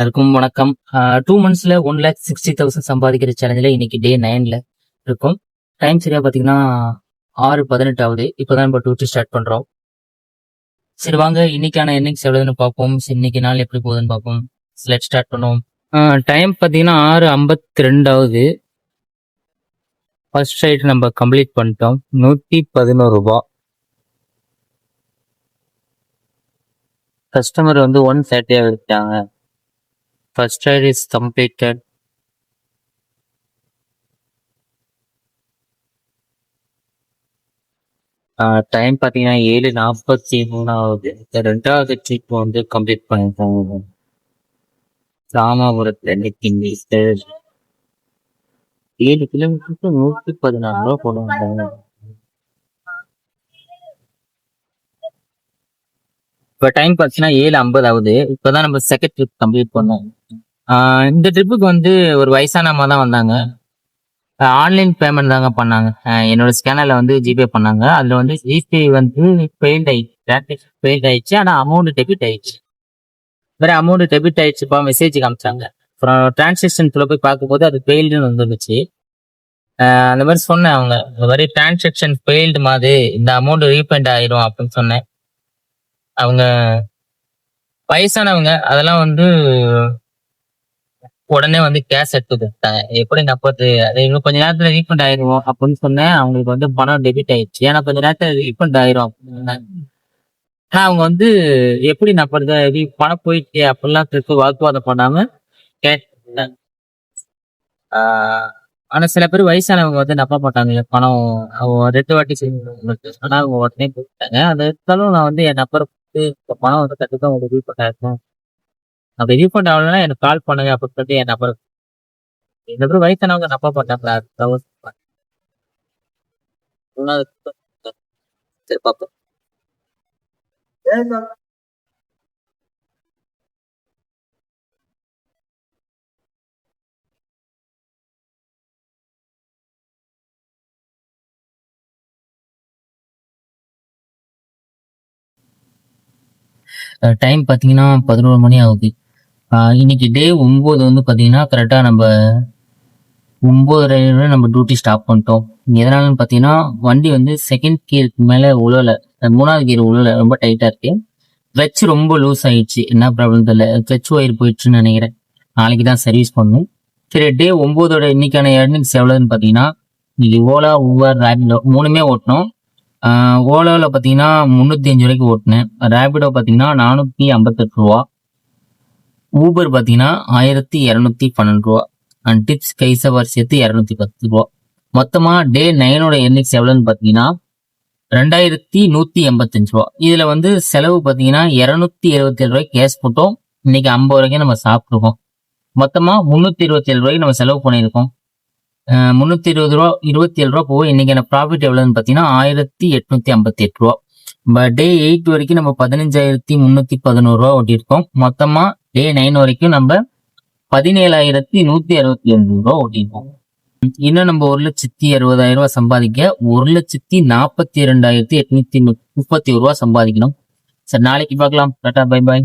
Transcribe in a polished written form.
எல்லாருக்கும் வணக்கம். 2 மந்த்ஸ்ல 1,60,000 சம்பாதிக்கிற சேலஞ்சில் இன்னைக்கு டே 9ல இருக்கும். டைம் சரியா பார்த்தீங்கன்னா 6:18 ஆகுது. இப்போதான் நம்ம டூ ஸ்டார்ட் பண்றோம். சரி வாங்க இன்னைக்கான எர்னிங்ஸ் எவ்வளவுன்னு பார்ப்போம். இன்னைக்கு நாள் எப்படி போகுதுன்னு பார்ப்போம். லெட் ஸ்டார்ட் பண்ணுவோம். டைம் பார்த்தீங்கன்னா 6:52 ஆகுது. ஃபர்ஸ்ட் ரைட் நம்ம கம்ப்ளீட் பண்ணிட்டோம். 111 ரூபாய். கஸ்டமர் வந்து 130 இருக்காங்க. First ride is completed. Time பார்த்தீங்கன்னா 7:43 ஆகுது. ரெண்டாவது ட்ரிப் வந்து கம்ப்ளீட் பண்ணிருக்காங்க. ராமாபுரத்துல இன்னைக்கு 7 கிலோமீட்டருக்கு 114 ரூபா போடுவாங்க. இப்போ டைம் பார்த்தீங்கன்னா 7:50 ஆகுது. இப்போதான் நம்ம செகண்ட் ட்ரிப் கம்ப்ளீட் பண்ணோம். இந்த ட்ரிப்புக்கு வந்து ஒரு வயசான அம்மா தான் வந்தாங்க. ஆன்லைன் பேமெண்ட் தாங்க பண்ணாங்க. என்னோட ஸ்கேனர்ல வந்து ஜிபே பண்ணாங்க. அதுல வந்து ஜிபே வந்து ஃபெயில்ட் ஆயிடுச்சு. ஆனா அமௌண்ட் டெபிட் ஆயிடுச்சு. வேற அமௌண்ட் டெபிட் ஆயிடுச்சுப்பா மெசேஜ் காமிச்சாங்க. அப்புறம் டிரான்சாக்ஷன் போய் பார்க்கும்போது அது ஃபெயில்டுன்னு வந்துருந்துச்சு. அந்த மாதிரி சொன்னேன். அவங்க இந்த மாதிரி டிரான்சாக்ஷன் ஃபெயில்டு மாதிரி இந்த அமௌண்ட் ரீஃபண்ட் ஆயிரும் அப்படின்னு சொன்னேன். அவங்க வயசானவங்க அதெல்லாம் வந்து உடனே வந்து கேஷ் எடுத்து கொடுத்தாங்க. எப்படி நப்பது அது இன்னும் கொஞ்ச நேரத்துல ரீஃபண்ட் ஆயிரும் அப்படின்னு சொன்னேன். அவங்களுக்கு வந்து பணம் டெபிட் ஆயிடுச்சு. ஏன்னா கொஞ்ச நேரத்துல ரீஃபண்ட் ஆயிரும் அப்படின்னு. ஆனா அவங்க வந்து எப்படி நப்பறது பணம் போயிடுச்சு அப்படிலாம் திருப்பி வாக்குவாதம் பண்ணாம கேட்டாங்க. ஆனா சில பேர் வயசானவங்க வந்து நம்ப மாட்டாங்க. பணம் அவங்க 2 வாட்டி செய்வாங்க. ஆனா அவங்க உடனே போயிட்டாங்க. அது இருந்தாலும் நான் வந்து என் நம்பரை பணம் வந்து கண்டிப்பா உங்களுக்கு ரீஃபண்ட் ஆயிருக்கும். அப்படி ரீஃபண்ட் ஆகலைன்னா எனக்கு கால் பண்ணுங்க அப்படின்னு சொல்லிட்டு என் நம்பர். இந்த பேர் வயசானவங்க நம்ப மாட்டாங்களா? சரி பார்ப்போம். டைம் பார்த்தீங்கன்னா 11 மணி ஆகுது. இன்னைக்கு டே 9 வந்து பார்த்தீங்கன்னா கரெக்டாக நம்ம 9:30 நம்ம டியூட்டி ஸ்டாப் பண்ணிட்டோம். எதனாலன்னு பார்த்தீங்கன்னா வண்டி வந்து செகண்ட் கியருக்கு மேலே உழல, 3வது கியர் உழல, ரொம்ப டைட்டாக இருக்கு. கிளச் ரொம்ப லூஸ் ஆயிடுச்சு. என்ன ப்ராப்ளம் தெரியல. கிளச் ஒயர் போயிடுச்சுன்னு நினைக்கிறேன். நாளைக்கு தான் சர்வீஸ் பண்ணணும். சரி டே 9ஓட இன்னைக்கான எர்னிங்ஸ் எவ்வளோன்னு பார்த்தீங்கன்னா இன்னைக்கு ஓலா ஊபர் ரேபிடோ 3மே ஓட்டணும். ஓலாவில் பார்த்தீங்கன்னா 305 வரைக்கும் ஓட்டினேன். ரேபிடோ பார்த்தீங்கன்னா 458 ரூபா. ஊபர் பார்த்தீங்கன்னா 1212 ரூபா. அண்ட் டிப்ஸ் கைசவர் சேர்த்து 210 ரூபா. மொத்தமாக டே 9ஓட எர்னிங்ஸ் எவ்வளோன்னு பார்த்தீங்கன்னா 2185 ரூபா. இதில் வந்து செலவு பார்த்தீங்கன்னா 277 ரூபாய்க்கு கேஷ் போட்டோம். இன்னைக்கு 50 ரூபாய்க்கு நம்ம சாப்பிட்ருக்கோம். மொத்தமாக 327 ரூபாய்க்கு நம்ம செலவு பண்ணியிருக்கோம். 327 ரூபா போக இன்னைக்கான ப்ராஃபிட் எவ்வளோன்னு பார்த்தீங்கன்னா 1858 ரூபா. டே 8 வரைக்கும் நம்ம 15,311 ரூபா ஓட்டியிருக்கோம். மொத்தமாக டே 9 வரைக்கும் நம்ம 17,165 ரூபா ஓட்டியிருக்கோம். இன்னும் நம்ம 1,60,60,000 ரூபா சம்பாதிக்க 1,42,831 ரூபா சம்பாதிக்கணும். சரி நாளைக்கு பார்க்கலாம். Tata bye bye.